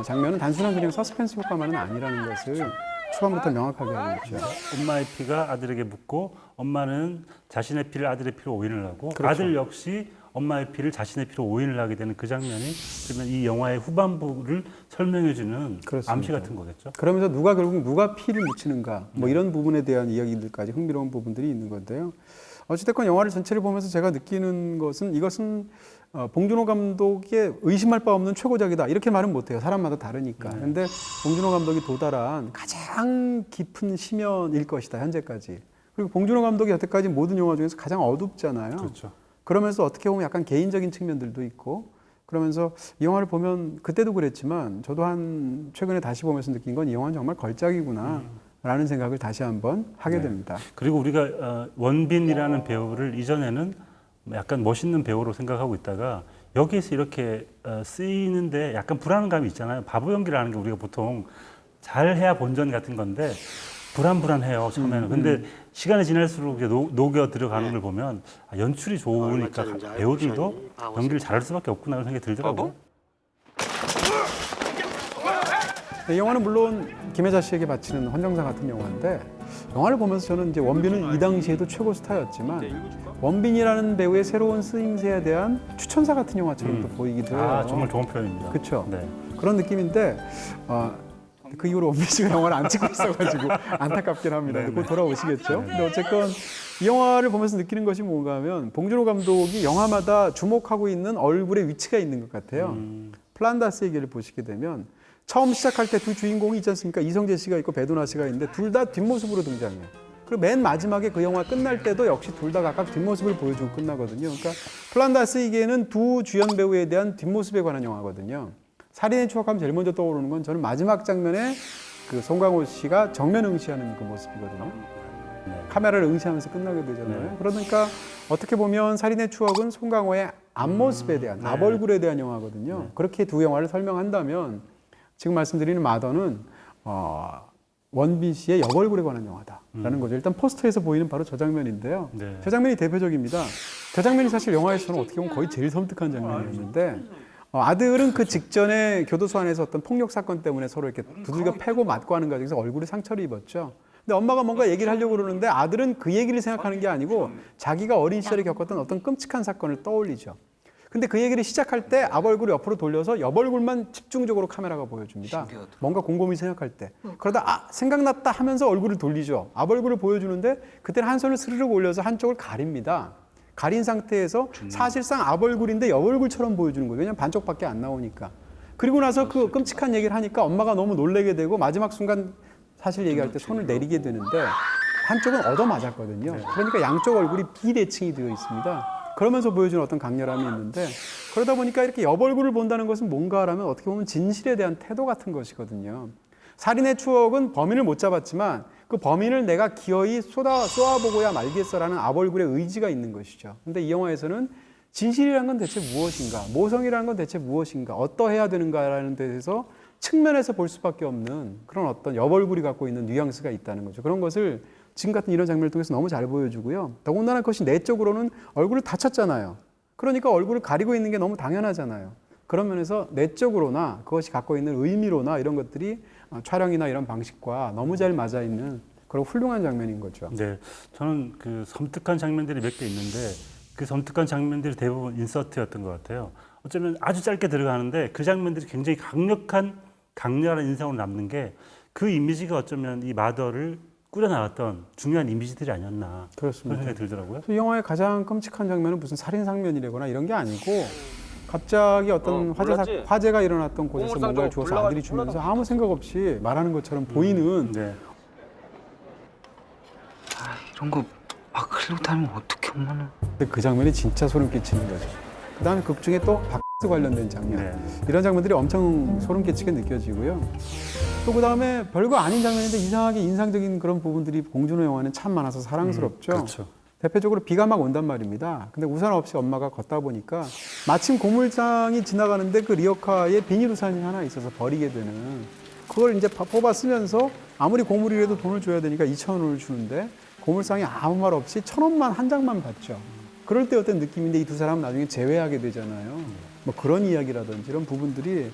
장면은 단순한 그냥 서스펜스 효과만은 아니라는 것을 초반부터 명확하게 하고 있죠. 엄마의 피가 아들에게 묻고 엄마는 자신의 피를 아들의 피로 오인을 하고 그렇죠. 아들 역시 엄마의 피를 자신의 피로 오인을 하게 되는 그 장면이 그러면 이 영화의 후반부를 설명해주는 그렇습니다. 암시 같은 거겠죠. 그러면서 결국 누가 피를 묻히는가 뭐 이런 부분에 대한 이야기들까지 흥미로운 부분들이 있는 건데요. 어찌됐건 영화를 전체를 보면서 제가 느끼는 것은 이것은 봉준호 감독의 의심할 바 없는 최고작이다 이렇게 말은 못해요. 사람마다 다르니까. 그런데 봉준호 감독이 도달한 가장 깊은 심연일 것이다 현재까지. 그리고 봉준호 감독이 여태까지 모든 영화 중에서 가장 어둡잖아요. 그렇죠. 그러면서 어떻게 보면 약간 개인적인 측면들도 있고 그러면서 이 영화를 보면 그때도 그랬지만 저도 한 최근에 다시 보면서 느낀 건 이 영화는 정말 걸작이구나 라는 생각을 다시 한번 하게 네. 됩니다. 그리고 우리가 원빈이라는 배우를 이전에는 약간 멋있는 배우로 생각하고 있다가 여기에서 이렇게 쓰이는데 약간 불안감이 있잖아요. 바보 연기를 하는 게 우리가 보통 잘해야 본전 같은 건데 불안해요 처음에는. 근데 시간이 지날수록 이제 녹여 들어가는 걸 보면 연출이 좋으니까 배우들도 연기를 잘할 수밖에 없구나 이런 생각이 들더라고요. 이 영화는 물론 김혜자 씨에게 바치는 헌정사 같은 영화인데 영화를 보면서 저는 이제 원빈은 이 당시에도 최고 스타였지만 원빈이라는 배우의 새로운 쓰임새에 대한 추천사 같은 영화처럼 또 보이기도 해요. 정말 좋은 표현입니다. 그렇죠. 네. 그런 느낌인데 그 이후로 원빈 씨가 영화를 안 찍고 있어가지고 안타깝긴 합니다. 곧 돌아오시겠죠. 근데 어쨌건 이 영화를 보면서 느끼는 것이 뭔가 하면 봉준호 감독이 영화마다 주목하고 있는 얼굴의 위치가 있는 것 같아요. 플란다스 얘기를 보시게 되면 처음 시작할 때 두 주인공이 있지 않습니까? 이성재 씨가 있고 배두나 씨가 있는데 둘 다 뒷모습으로 등장해요. 그리고 맨 마지막에 그 영화 끝날 때도 역시 둘 다 각각 뒷모습을 보여주고 끝나거든요. 그러니까 플란다스에게는 두 주연 배우에 대한 뒷모습에 관한 영화거든요. 살인의 추억하면 제일 먼저 떠오르는 건 저는 마지막 장면에 그 송강호 씨가 정면 응시하는 그 모습이거든요. 카메라를 응시하면서 끝나게 되잖아요. 그러니까 어떻게 보면 살인의 추억은 송강호의 앞모습에 대한, 앞얼굴에 대한 영화거든요. 그렇게 두 영화를 설명한다면 지금 말씀드리는 마더는 원빈 씨의 옆얼굴에 관한 영화다라는 거죠. 일단 포스터에서 보이는 바로 저 장면인데요. 네. 저 장면이 대표적입니다. 저 장면이 사실 영화에서는 어떻게 보면 거의 제일 섬뜩한 장면이었는데 아들은 그 직전에 교도소 안에서 어떤 폭력 사건 때문에 서로 이렇게 두들겨 패고 맞고 하는 과정에서 얼굴에 상처를 입었죠. 근데 엄마가 뭔가 얘기를 하려고 그러는데 아들은 그 얘기를 생각하는 게 아니고 자기가 어린 시절에 겪었던 어떤 끔찍한 사건을 떠올리죠. 근데 그 얘기를 시작할 때 앞얼굴을 옆으로 돌려서 옆얼굴만 집중적으로 카메라가 보여줍니다. 뭔가 곰곰이 생각할 때. 그러다 생각났다 하면서 얼굴을 돌리죠. 앞얼굴을 보여주는데 그때는 한 손을 스르륵 올려서 한쪽을 가립니다. 가린 상태에서 사실상 앞얼굴인데 옆얼굴처럼 보여주는 거예요. 왜냐하면 반쪽밖에 안 나오니까. 그리고 나서 그 끔찍한 얘기를 하니까 엄마가 너무 놀라게 되고 마지막 순간 사실 얘기할 때 손을 내리게 되는데 한쪽은 얻어맞았거든요. 그러니까 양쪽 얼굴이 비대칭이 되어 있습니다. 그러면서 보여주는 어떤 강렬함이 있는데 그러다 보니까 이렇게 옆얼굴을 본다는 것은 뭔가라면 어떻게 보면 진실에 대한 태도 같은 것이거든요. 살인의 추억은 범인을 못 잡았지만 그 범인을 내가 기어이 쏘아보고야 말겠어라는 앞얼굴의 의지가 있는 것이죠. 근데 이 영화에서는 진실이라는 건 대체 무엇인가, 모성이라는 건 대체 무엇인가, 어떠해야 되는가라는 데서 측면에서 볼 수밖에 없는 그런 어떤 옆얼굴이 갖고 있는 뉘앙스가 있다는 거죠. 그런 것을 지금 같은 이런 장면을 통해서 너무 잘 보여주고요. 더군다나 그것이 내적으로는 얼굴을 다쳤잖아요. 그러니까 얼굴을 가리고 있는 게 너무 당연하잖아요. 그런 면에서 내적으로나 그것이 갖고 있는 의미로나 이런 것들이 촬영이나 이런 방식과 너무 잘 맞아 있는 그런 훌륭한 장면인 거죠. 네, 저는 그 섬뜩한 장면들이 몇 개 있는데 그 섬뜩한 장면들이 대부분 인서트였던 것 같아요. 어쩌면 아주 짧게 들어가는데 그 장면들이 굉장히 강렬한 인상으로 남는 게 그 이미지가 어쩌면 이 마더를 꾸려나갔던 중요한 이미지들이 아니었나 그렇습니다. 그런 생각이 들더라고요. 이 영화의 가장 끔찍한 장면은 무슨 살인 장면이라거나 이런 게 아니고 갑자기 어떤 화재가 일어났던 곳에서 뭔가를 주워서 아들이 주면서 아무 생각 없이 말하는 것처럼 보이는 네. 이런 거 클릭하면 어떻게 엄마는? 그 장면이 진짜 소름 끼치는 거죠. 그 다음에 극 중에 또 박스 관련된 장면. 네. 이런 장면들이 엄청 소름 끼치게 느껴지고요. 또 그 다음에 별거 아닌 장면인데 이상하게 인상적인 그런 부분들이 봉준호 영화는 참 많아서 사랑스럽죠. 그렇죠. 대표적으로 비가 막 온단 말입니다. 근데 우산 없이 엄마가 걷다 보니까 마침 고물상이 지나가는데 그 리어카에 비닐 우산이 하나 있어서 버리게 되는 그걸 이제 뽑아 쓰면서 아무리 고물이라도 돈을 줘야 되니까 2,000원을 주는데 고물상이 아무 말 없이 1,000원만 한 장만 받죠. 그럴 때 어떤 느낌인데 이 두 사람은 나중에 재회하게 되잖아요. 뭐 그런 이야기라든지 이런 부분들이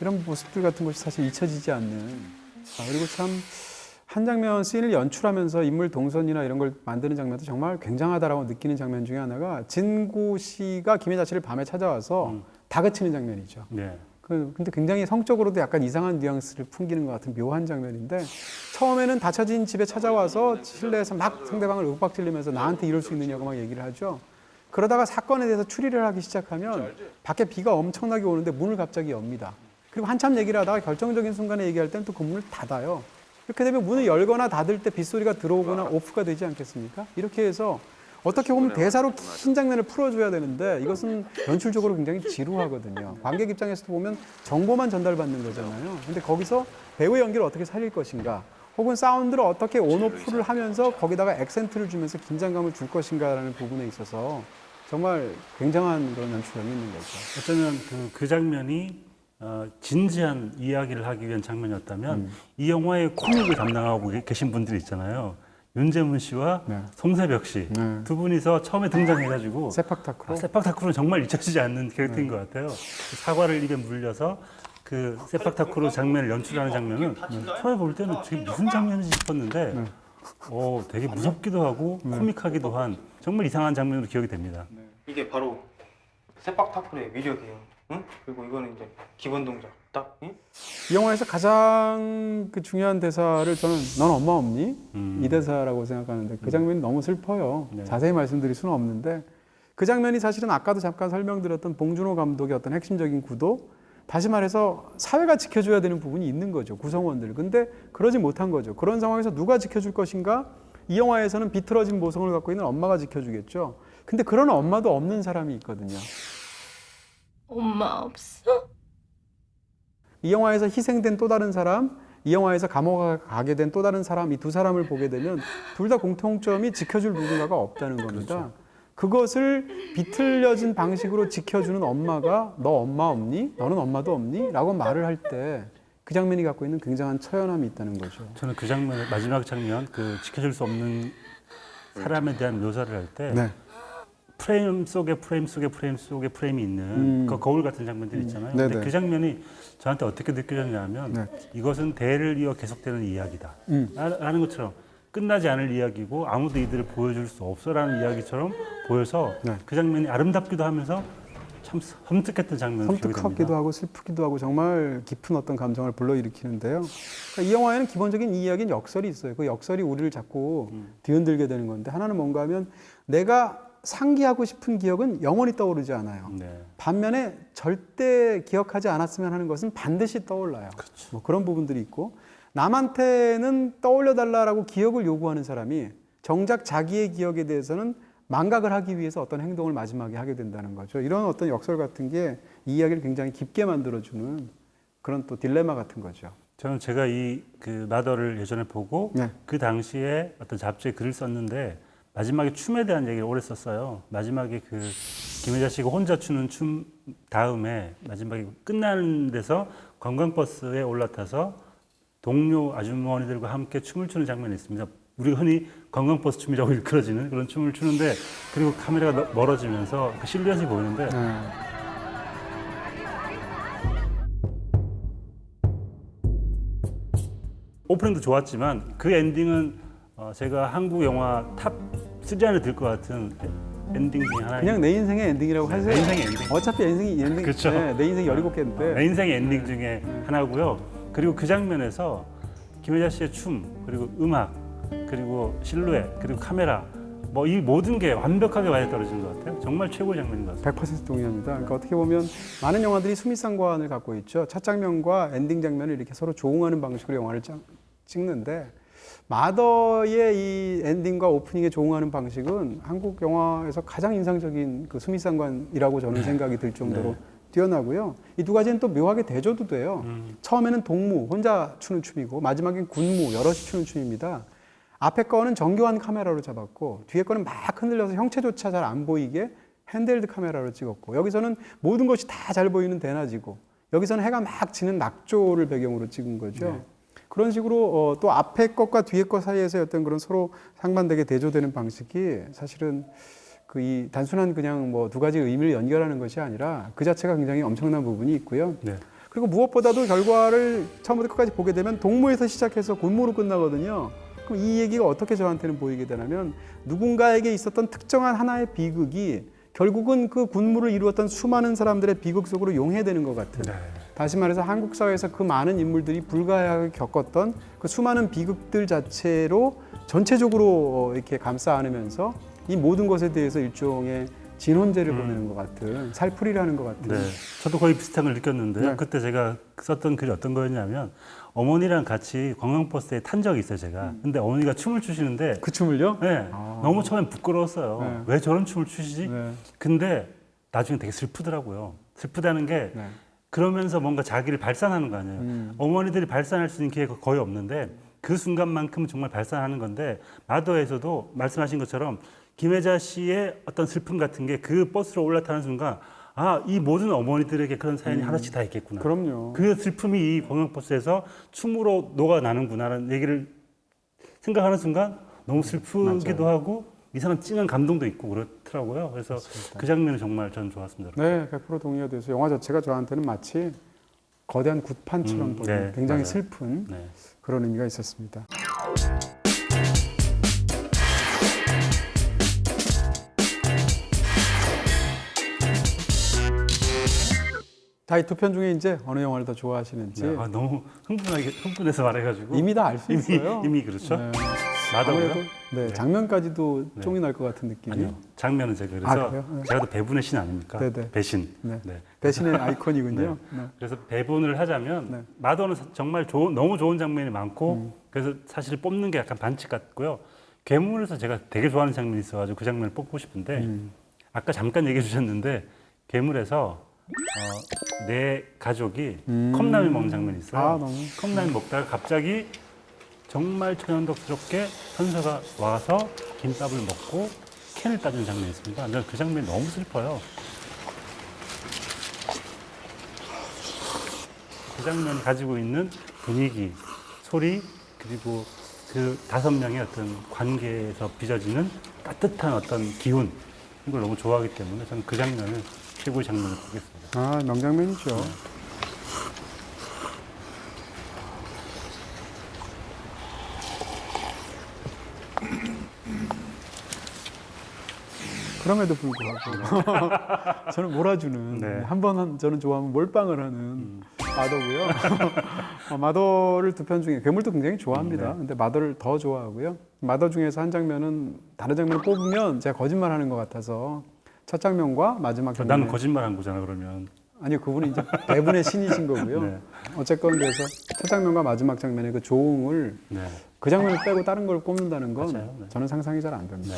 이런 모습들 같은 것이 사실 잊혀지지 않는 그리고 참 한 장면 씬을 연출하면서 인물 동선이나 이런 걸 만드는 장면도 정말 굉장하다라고 느끼는 장면 중에 하나가 진구 씨가 김혜자 씨를 밤에 찾아와서 다그치는 장면이죠. 네. 근데 굉장히 성적으로도 약간 이상한 뉘앙스를 풍기는 것 같은 묘한 장면인데 처음에는 닫혀진 집에 찾아와서 실내에서 막 상대방을 윽박지르면서 나한테 이럴 수 있느냐고 막 얘기를 하죠. 그러다가 사건에 대해서 추리를 하기 시작하면 밖에 비가 엄청나게 오는데 문을 갑자기 엽니다. 그리고 한참 얘기를 하다가 결정적인 순간에 얘기할 때는 또 그 문을 닫아요. 이렇게 되면 문을 열거나 닫을 때 빗소리가 들어오거나 오프가 되지 않겠습니까? 이렇게 해서 어떻게 보면 대사로 긴 장면을 풀어줘야 되는데 이것은 연출적으로 굉장히 지루하거든요. 관객 입장에서도 보면 정보만 전달받는 거잖아요. 근데 거기서 배우의 연기를 어떻게 살릴 것인가, 혹은 사운드를 어떻게 온오프를 하면서 거기다가 액센트를 주면서 긴장감을 줄 것인가라는 부분에 있어서 정말 굉장한 그런 연출력이 있는 거죠. 어쩌면 그 장면이 진지한 이야기를 하기 위한 장면이었다면 이 영화의 코믹을 담당하고 계신 분들이 있잖아요. 윤재문 씨와 네. 송세벽 씨 두 분이서 처음에 등장해가지고 세팍타크로. 세팍타크로는 정말 잊혀지지 않는 캐릭터인 것 같아요. 그 사과를 입에 물려서 그 세팍타크로 장면을 연출하는 장면은 처음에 볼 때는 되게 무슨 장면인지 싶었는데 되게 무섭기도 하고 코믹하기도 한 정말 이상한 장면으로 기억이 됩니다. 이게 바로 세팍타크의 위력이에요. 응? 그리고 이거는 이제 기본 동작. 딱. 응? 이 영화에서 가장 그 중요한 대사를 저는 넌 엄마 없니? 이 대사라고 생각하는데 그 장면이 너무 슬퍼요. 네. 자세히 말씀드릴 수는 없는데 그 장면이 사실은 아까도 잠깐 설명드렸던 봉준호 감독의 어떤 핵심적인 구도, 다시 말해서 사회가 지켜줘야 되는 부분이 있는 거죠. 구성원들. 근데 그러지 못한 거죠. 그런 상황에서 누가 지켜줄 것인가? 이 영화에서는 비틀어진 모성을 갖고 있는 엄마가 지켜주겠죠. 근데 그런 엄마도 없는 사람이 있거든요. 엄마 없어? 이 영화에서 희생된 또 다른 사람, 이 영화에서 감옥에 가게 된 또 다른 사람, 이 두 사람을 보게 되면 둘 다 공통점이 지켜줄 누군가가 없다는 겁니다. 그렇죠. 그것을 비틀려진 방식으로 지켜주는 엄마가 너 엄마 없니? 너는 엄마도 없니? 라고 말을 할 때 그 장면이 갖고 있는 굉장한 처연함이 있다는 거죠. 저는 그 장면, 마지막 장면, 그 지켜줄 수 없는 사람에 대한 묘사를 할 때 네. 프레임 속에 프레임 속에 프레임 속에 프레임이 있는 그 거울 같은 장면들 있잖아요. 근데 네네. 그 장면이 저한테 어떻게 느껴졌냐면 네. 이것은 대를 이어 계속되는 이야기다 라는 것처럼 끝나지 않을 이야기고 아무도 이들을 보여줄 수 없어라는 이야기처럼 보여서 네. 그 장면이 아름답기도 하면서 참 섬뜩했던 장면이 기억이 섬뜩하기도 됩니다. 하고 슬프기도 하고 정말 깊은 어떤 감정을 불러일으키는데요. 그러니까 이 영화에는 기본적인 이야기는 역설이 있어요. 그 역설이 우리를 자꾸 뒤흔들게 되는 건데 하나는 뭔가 하면 내가 상기하고 싶은 기억은 영원히 떠오르지 않아요. 네. 반면에 절대 기억하지 않았으면 하는 것은 반드시 떠올라요. 뭐 그런 부분들이 있고 남한테는 떠올려달라고 기억을 요구하는 사람이 정작 자기의 기억에 대해서는 망각을 하기 위해서 어떤 행동을 마지막에 하게 된다는 거죠. 이런 어떤 역설 같은 게 이 이야기를 굉장히 깊게 만들어주는 그런 또 딜레마 같은 거죠. 저는 제가 이 그 나더를 예전에 보고 네. 그 당시에 어떤 잡지에 글을 썼는데 마지막에 춤에 대한 얘기를 오래 썼어요. 마지막에 그 김혜자 씨가 혼자 추는 춤 다음에 마지막에 끝나는 데서 관광버스에 올라타서 동료 아주머니들과 함께 춤을 추는 장면이 있습니다. 우리가 흔히 관광버스 춤이라고 일컬어지는 그런 춤을 추는데 그리고 카메라가 멀어지면서 그 실루엣이 보이는데 오프닝도 좋았지만 그 엔딩은 제가 한국 영화 탑 3 안에 들 것 같은 엔딩 중에 하나예요. 그냥 내 인생의 엔딩이라고 하세요. 내 인생의 엔딩. 어차피 엔딩 그렇죠. 네, 내 인생 17개인데 내 인생의 엔딩 중에 하나고요. 그리고 그 장면에서 김혜자 씨의 춤, 그리고 음악, 그리고 실루엣, 그리고 카메라 뭐 이 모든 게 완벽하게 맞아 떨어지는 것 같아요. 정말 최고의 장면인 것 같아요. 100% 동의합니다. 그러니까 어떻게 보면 많은 영화들이 수미상관을 갖고 있죠. 첫 장면과 엔딩 장면을 이렇게 서로 조응하는 방식으로 영화를 찍는데 마더의 이 엔딩과 오프닝에 조응하는 방식은 한국 영화에서 가장 인상적인 그 수미상관이라고 저는 생각이 들 정도로 뛰어나고요. 이 두 가지는 또 묘하게 대조도 돼요. 처음에는 동무, 혼자 추는 춤이고 마지막엔 군무, 여럿이 추는 춤입니다. 앞에 거는 정교한 카메라로 잡았고 뒤에 거는 막 흔들려서 형체조차 잘 안 보이게 핸드헬드 카메라로 찍었고 여기서는 모든 것이 다 잘 보이는 대낮이고 여기서는 해가 막 지는 낙조를 배경으로 찍은 거죠. 네. 그런 식으로 또 앞에 것과 뒤에 것 사이에서 어떤 그런 서로 상반되게 대조되는 방식이 사실은 그 이 단순한 그냥 뭐 두 가지 의미를 연결하는 것이 아니라 그 자체가 굉장히 엄청난 부분이 있고요. 네. 그리고 무엇보다도 결과를 처음부터 끝까지 보게 되면 동무에서 시작해서 군무로 끝나거든요. 그럼 이 얘기가 어떻게 저한테는 보이게 되냐면 누군가에게 있었던 특정한 하나의 비극이 결국은 그 군무를 이루었던 수많은 사람들의 비극 속으로 용해되는 것 같은. 네. 다시 말해서 한국 사회에서 그 많은 인물들이 불가하게 겪었던 그 수많은 비극들 자체로 전체적으로 이렇게 감싸 안으면서 이 모든 것에 대해서 일종의 진혼제를 보내는 것 같은, 살풀이를 하는 것 같은. 네. 저도 거의 비슷한 걸 느꼈는데요. 네. 그때 제가 썼던 글이 어떤 거였냐면 어머니랑 같이 관광버스에 탄 적이 있어요, 제가. 근데 어머니가 춤을 추시는데 그 춤을요? 네. 너무 처음엔 부끄러웠어요. 네. 왜 저런 춤을 추시지? 네. 근데 나중에 되게 슬프더라고요. 슬프다는 게 네. 그러면서 뭔가 자기를 발산하는 거 아니에요. 어머니들이 발산할 수 있는 기회가 거의 없는데 그 순간만큼 정말 발산하는 건데 마더에서도 말씀하신 것처럼 김혜자 씨의 어떤 슬픔 같은 게 그 버스로 올라타는 순간 이 모든 어머니들에게 그런 사연이 하나씩 다 있겠구나. 그럼요. 그 슬픔이 이 공영버스에서 춤으로 녹아나는구나라는 얘기를 생각하는 순간 너무 슬프기도 하고 이상한 찡한 감동도 있고 그렇더라고요. 그래서 맞습니다. 그 장면이 정말 저는 좋았습니다. 네, 100% 동의가 돼서 영화 자체가 저한테는 마치 거대한 굿판처럼 보이는 네, 굉장히 맞아요. 슬픈 네. 그런 의미가 있었습니다. 자, 이 두 편 중에 이제 어느 영화를 더 좋아하시는지 네, 너무 흥분해서 말해가지고 이미 다 알 수 있어요. 이미 그렇죠. 네. 마더고요. 아무래도 네, 장면까지도 쫑이 날 것 같은 느낌이. 아니요, 장면은 제가 그래서 그래요? 네. 제가 또 배분의 신 아닙니까? 네네. 배신. 네. 네. 배신의 아이콘이군요. 네. 네. 그래서 배분을 하자면 네. 마더는 정말 너무 좋은 장면이 많고 그래서 사실 뽑는 게 약간 반칙 같고요. 괴물에서 제가 되게 좋아하는 장면이 있어가지고 그 장면을 뽑고 싶은데 아까 잠깐 얘기해 주셨는데 괴물에서 내 가족이 컵라면 먹는 장면이 있어요. 너무. 컵라면 먹다가 갑자기 정말 천연덕스럽게 현서가 와서 김밥을 먹고 캔을 따주는 장면이 있습니다. 저는 그 장면이 너무 슬퍼요. 그 장면이 가지고 있는 분위기, 소리, 그리고 그 5명의 어떤 관계에서 빚어지는 따뜻한 어떤 기운, 이걸 너무 좋아하기 때문에 저는 그 장면을 최고의 장면을 보겠습니다. 명장면이죠. 그럼에도 불구하고 저는 몰아주는 네. 한 번 저는 좋아하면 몰빵을 하는 마더고요. 마더를 두 편 중에 괴물도 굉장히 좋아합니다. 근데 마더를 더 좋아하고요. 마더 중에서 한 장면은 다른 장면을 뽑으면 제가 거짓말하는 것 같아서 첫 장면과 마지막 장면. 나는 거짓말한 거잖아 그러면. 아니요, 그분은 이제 배분의 신이신 거고요. 네. 어쨌건 그래서 첫 장면과 마지막 장면의 그 조응을 네. 그 장면을 빼고 다른 걸 꼽는다는 건 맞아요. 네. 저는 상상이 잘 안 됩니다.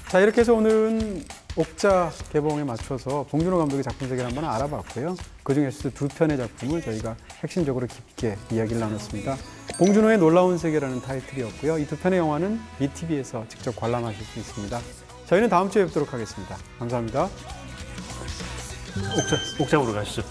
자, 이렇게 해서 오늘은 옥자 개봉에 맞춰서 봉준호 감독의 작품 세계를 한번 알아봤고요. 그중에서도 두 편의 작품을 저희가 핵심적으로 깊게 이야기를 나눴습니다. 봉준호의 놀라운 세계라는 타이틀이었고요. 이 두 편의 영화는 BTV에서 직접 관람하실 수 있습니다. 저희는 다음 주에 뵙도록 하겠습니다. 감사합니다. 옥잡으로 가시죠.